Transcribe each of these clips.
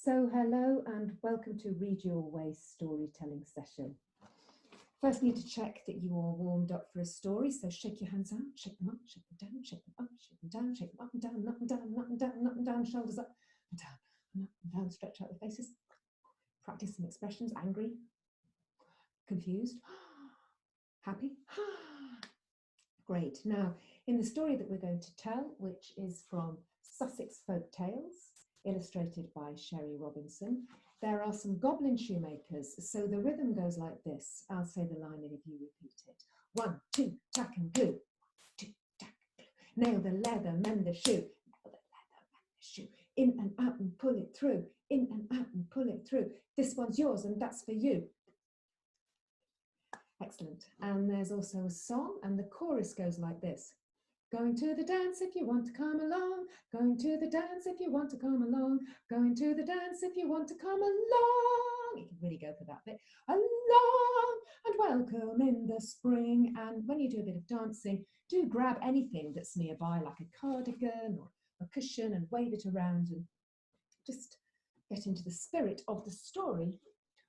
So hello and welcome to Read Your Way storytelling session. First need to check that you are warmed up for a story, so shake your hands out, shake them up, shake them down, shake them up, shake them down, shake them up and down, up and down, up and down, up and down, shoulders up and down, and up and down, stretch out the faces. Practice some expressions, angry, confused, happy. Great. Now, in the story that we're going to tell, which is from Sussex Folk Tales, illustrated by Sherry Robinson, there are some goblin shoemakers. So the rhythm goes like this. I'll say the line and if you repeat it. 1, 2, tack and glue. 1, 2, tack and glue. Nail the leather, mend the shoe. Nail the leather, mend the shoe. In and out and pull it through. In and out and pull it through. This one's yours and that's for you. Excellent. And there's also a song and the chorus goes like this. Going to the dance if you want to come along. Going to the dance if you want to come along. Going to the dance if you want to come along. You can really go for that bit. Along and welcome in the spring. And when you do a bit of dancing, do grab anything that's nearby, like a cardigan or a cushion, and wave it around and just get into the spirit of the story,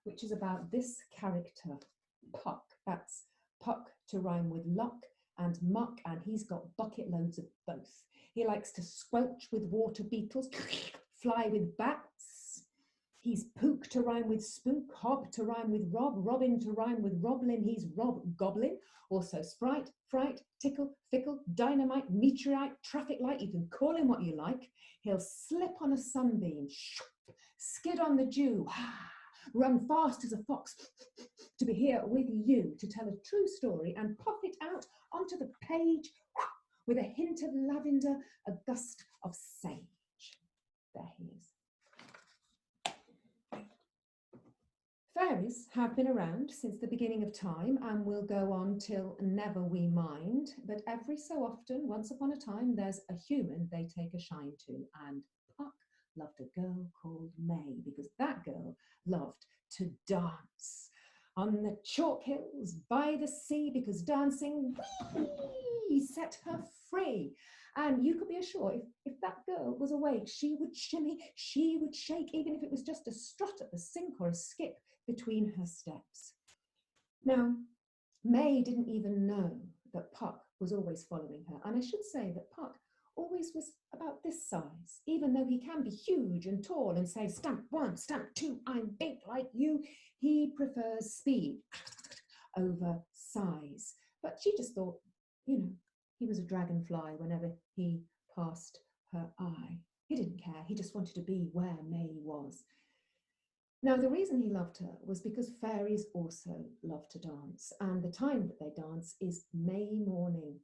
which is about this character, Puck. That's Puck to rhyme with luck and muck, and he's got bucket loads of both. He likes to squelch with water beetles, fly with bats. He's Pook to rhyme with spook, Hob to rhyme with rob, Robin to rhyme with roblin. He's Rob Goblin. Also sprite, fright, tickle, fickle, dynamite, meteorite, traffic light. You can call him what you like. He'll slip on a sunbeam, skid on the dew, run fast as a fox to be here with you to tell a true story and puff it out onto the page with a hint of lavender, a gust of sage. There he is. Fairies have been around since the beginning of time and will go on till never we mind. But every so often, once upon a time, there's a human they take a shine to. And Puck loved a girl called May because that girl loved to dance. On the chalk hills by the sea, because dancing set her free. And you could be assured if that girl was awake, she would shimmy, she would shake, even if it was just a strut at the sink or a skip between her steps. Now, May didn't even know that Puck was always following her. And I should say that Puck always was about this size, even though he can be huge and tall and say, stamp 1, stamp 2, I'm big like you. He prefers speed over size. But she just thought, you know, he was a dragonfly whenever he passed her eye. He didn't care. He just wanted to be where May was. Now, the reason he loved her was because fairies also love to dance. And the time that they dance is May morning.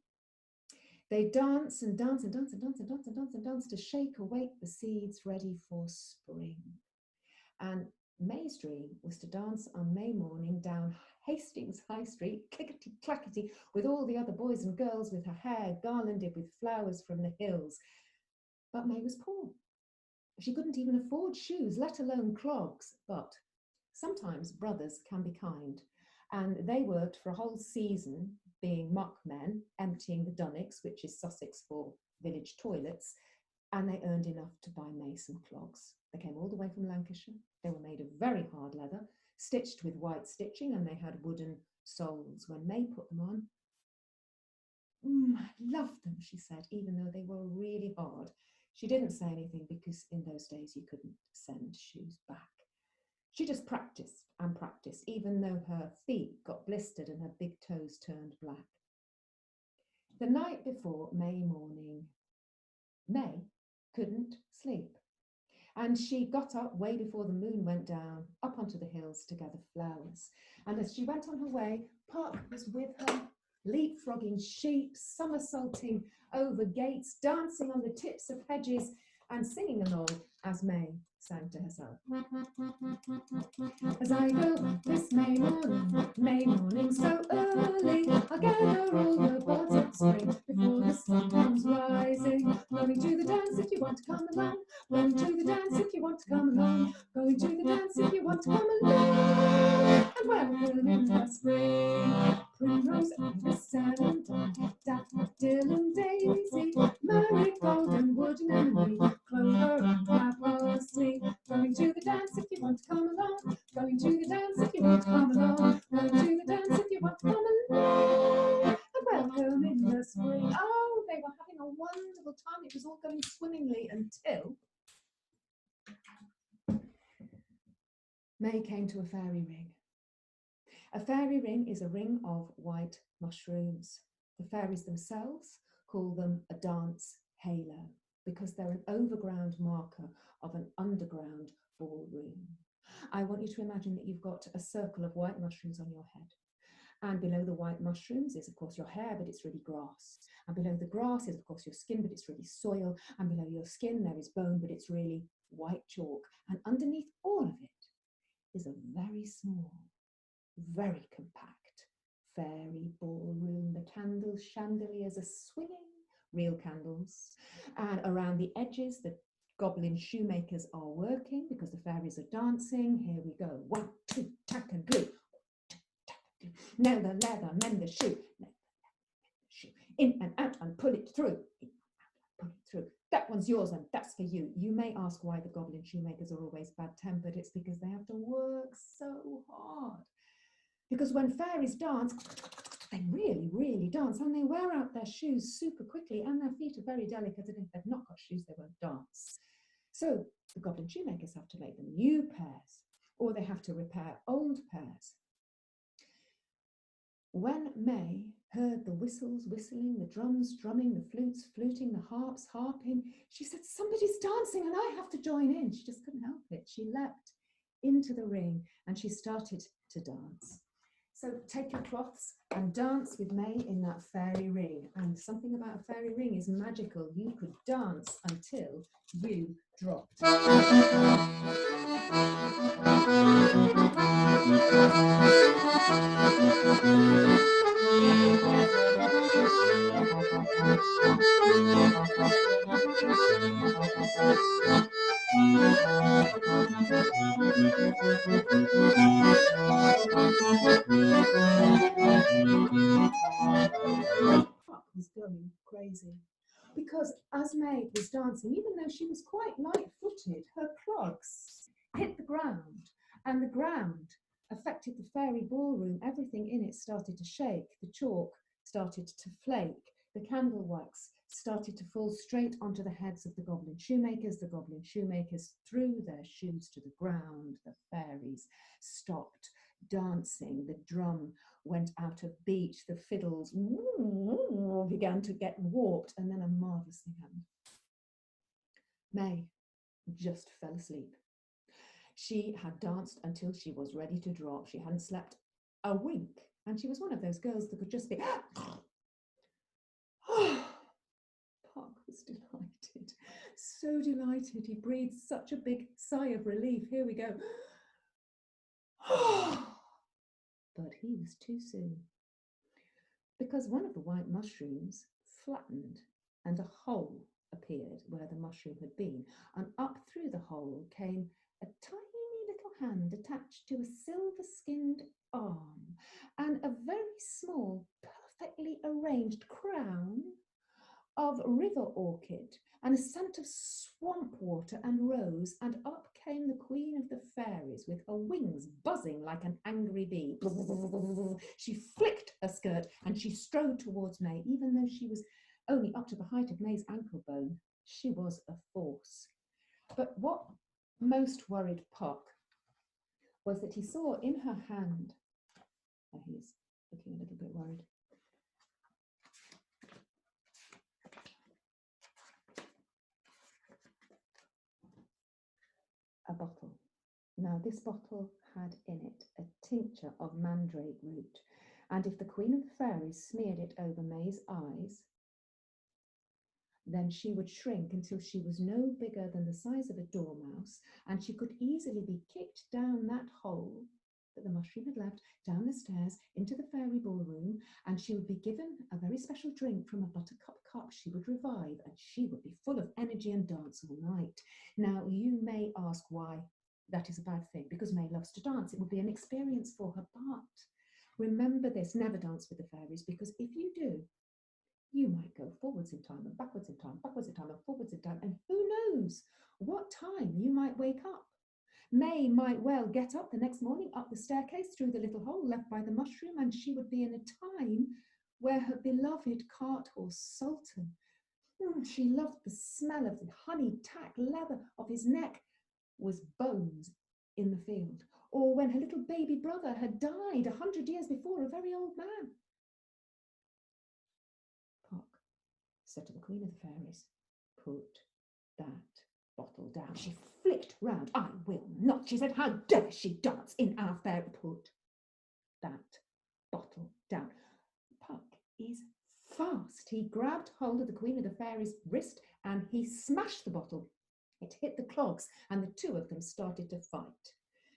They dance and dance and dance and dance and dance and dance and dance to shake awake the seeds ready for spring. And May's dream was to dance on May morning down Hastings High Street, clickety-clackety, with all the other boys and girls with her hair garlanded with flowers from the hills. But May was poor. She couldn't even afford shoes, let alone clogs. But sometimes brothers can be kind. And they worked for a whole season being muck men, emptying the dunnocks, which is Sussex for village toilets, and they earned enough to buy May some clogs. They came all the way from Lancashire. They were made of very hard leather, stitched with white stitching, and they had wooden soles. When May put them on, I loved them, she said, even though they were really hard. She didn't say anything because in those days you couldn't send shoes back. She just practiced and practiced, even though her feet got blistered and her big toes turned black. The night before May morning, May couldn't sleep. And she got up way before the moon went down, up onto the hills to gather flowers. And as she went on her way, Puck was with her, leapfrogging sheep, somersaulting over gates, dancing on the tips of hedges, and singing along as May sang to herself. As I go this May morning so early, I'll gather all the buds of spring before the sun comes rising. Going to the dance if you want to come along. Going to the dance if you want to come along. Going to the dance if you want to come along. And welcome in the spring. Primrose and chrysanthemum, daffodil and daisy, marigold and wood anemone, clover and clapper, me. Going to the dance if you want to come along. Going to the dance if you want to come along. Going to the dance if you want to come along. And welcome in the spring. Oh, they were having a wonderful time. It was all going swimmingly until May came to a fairy ring. A fairy ring is a ring of white mushrooms. The fairies themselves call them a dance halo because they're an overground marker of an underground ballroom. I want you to imagine that you've got a circle of white mushrooms on your head. And below the white mushrooms is, of course, your hair, but it's really grass. And below the grass is, of course, your skin, but it's really soil. And below your skin, there is bone, but it's really white chalk. And underneath all of it is a very small, very compact fairy ballroom. The candles, chandeliers are swinging, real candles. And around the edges, the goblin shoemakers are working because the fairies are dancing. Here we go. 1, 2, tack and glue. Now the leather, mend the shoe. In and out and pull it through. In and out and pull it through. That one's yours and that's for you. You may ask why the goblin shoemakers are always bad-tempered. It's because they have to work so hard. Because when fairies dance, they really, really dance, and they wear out their shoes super quickly, and their feet are very delicate, and if they've not got shoes, they won't dance. So the goblin shoemakers have to make them new pairs, or they have to repair old pairs. When May heard the whistles whistling, the drums drumming, the flutes fluting, the harps harping, she said, somebody's dancing and I have to join in. She just couldn't help it. She leapt into the ring and she started to dance. So take your cloths and dance with May in that fairy ring. And something about a fairy ring is magical. You could dance until you dropped. Was going crazy because as May was dancing, even though she was quite light-footed, her clogs hit the ground, and the ground affected the fairy ballroom. Everything in it started to shake. The chalk started to flake. The candle wax started to fall straight onto the heads of the goblin shoemakers. The goblin shoemakers threw their shoes to the ground. The fairies stopped dancing. The drum went out of beat. The fiddles began to get warped, and then a marvelous thing happened. May just fell asleep. She had danced until she was ready to drop. She hadn't slept a wink, and she was one of those girls that could just be Puck was delighted, so delighted. He breathed such a big sigh of relief. Here we go. But he was too soon, because one of the white mushrooms flattened and a hole appeared where the mushroom had been, and up through the hole came a tiny little hand attached to a silver-skinned arm and a very small, perfectly arranged crown of river orchid and a scent of swamp water and rose, and up came the queen of the fairies with her wings buzzing like an angry bee. She flicked her skirt and she strode towards May. Even though she was only up to the height of May's ankle bone, she was a force. But what most worried Puck was that he saw in her hand, and he's looking a little bit worried, a bottle. Now this bottle had in it a tincture of mandrake root, and if the Queen of the Fairies smeared it over May's eyes, then she would shrink until she was no bigger than the size of a dormouse, and she could easily be kicked down that hole that the mushroom had left, down the stairs, into the fairy ballroom, and she would be given a very special drink from a buttercup cup. She would revive, and she would be full of energy and dance all night. Now, you may ask why that is a bad thing, because May loves to dance. It would be an experience for her, but remember this, never dance with the fairies, because if you do, You might go forwards in time and backwards in time, backwards in time and forwards in time, and who knows what time you might wake up. May might well get up the next morning, up the staircase through the little hole left by the mushroom, and she would be in a time where her beloved cart horse Sultan, she loved the smell of the honey tack leather of his neck, was bones in the field, or when her little baby brother had died 100 years before, a very old man. Puck said to the Queen of the Fairies, "Put that bottle down." She flicked round. "I will not," she said. "How dare she dance in our fair?" "Put that bottle down." Puck is fast. He grabbed hold of the Queen of the Fairies' wrist and he smashed the bottle. It hit the clogs and the two of them started to fight.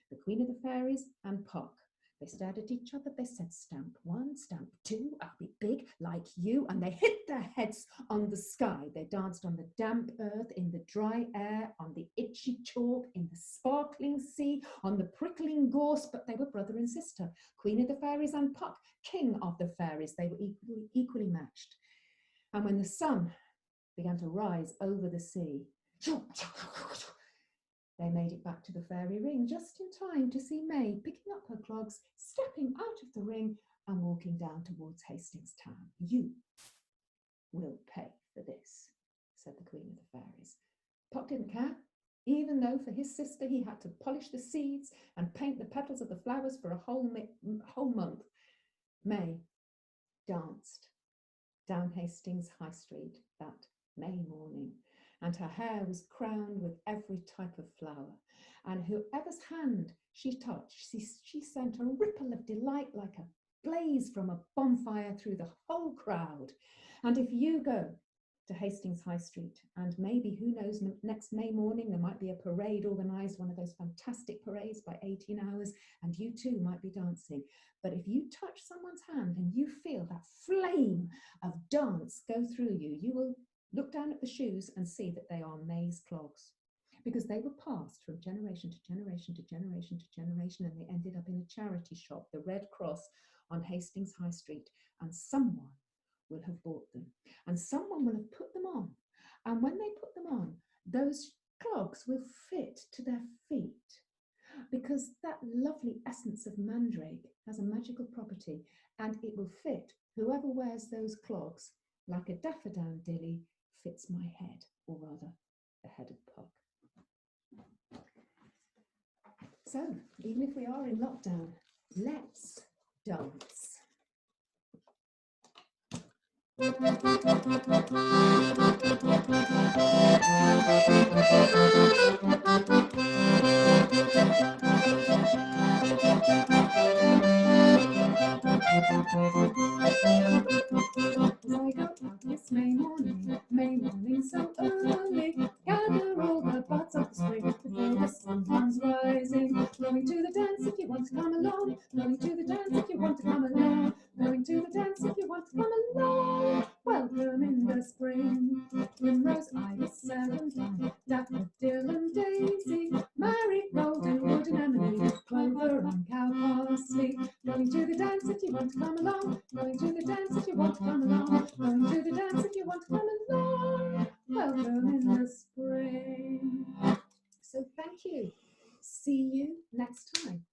The Queen of the Fairies and Puck. They stared at each other. They said, "Stamp one, stamp two, I'll be big like you." And they hit their heads on the sky. They danced on the damp earth, in the dry air, on the itchy chalk, in the sparkling sea, on the prickling gorse. But they were brother and sister, Queen of the Fairies and Puck, King of the Fairies. They were equally matched. And when the sun began to rise over the sea, they made it back to the fairy ring just in time to see May picking up her clogs, stepping out of the ring and walking down towards Hastings town. "You will pay for this," said the Queen of the Fairies. Puck didn't care, even though for his sister he had to polish the seeds and paint the petals of the flowers for a whole month. May danced down Hastings High Street that May morning, and her hair was crowned with every type of flower. And whoever's hand she touched, she sent a ripple of delight like a blaze from a bonfire through the whole crowd. And if you go to Hastings High Street, and maybe, who knows, next May morning there might be a parade organised, one of those fantastic parades by 18 hours, and you too might be dancing. But if you touch someone's hand and you feel that flame of dance go through you, you will look down at the shoes and see that they are May's clogs, because they were passed from generation to generation to generation to generation, and they ended up in a charity shop, the Red Cross, on Hastings High Street, and someone will have bought them, and someone will have put them on, and when they put them on, those clogs will fit to their feet, because that lovely essence of mandrake has a magical property, and it will fit whoever wears those clogs like a daffodil fits my head, or rather the head of Puck. So, even if we are in lockdown, let's dance. As I go out this May morning so early, gather all the buds of the spring before the sun comes rising. Going to the dance if you want to come along. Going to the dance if you want to come along. Going to the dance if you want to come along. Welcome in the spring. Primrose, iris, celandine, daffodil and daisy, marigold and wood anemone, clover and cow parsley. Going to the dance if you want to come along. Going to the dance if you want to come along. Going to the dance if you want to come along. Welcome in the spring. So thank you. See you next time.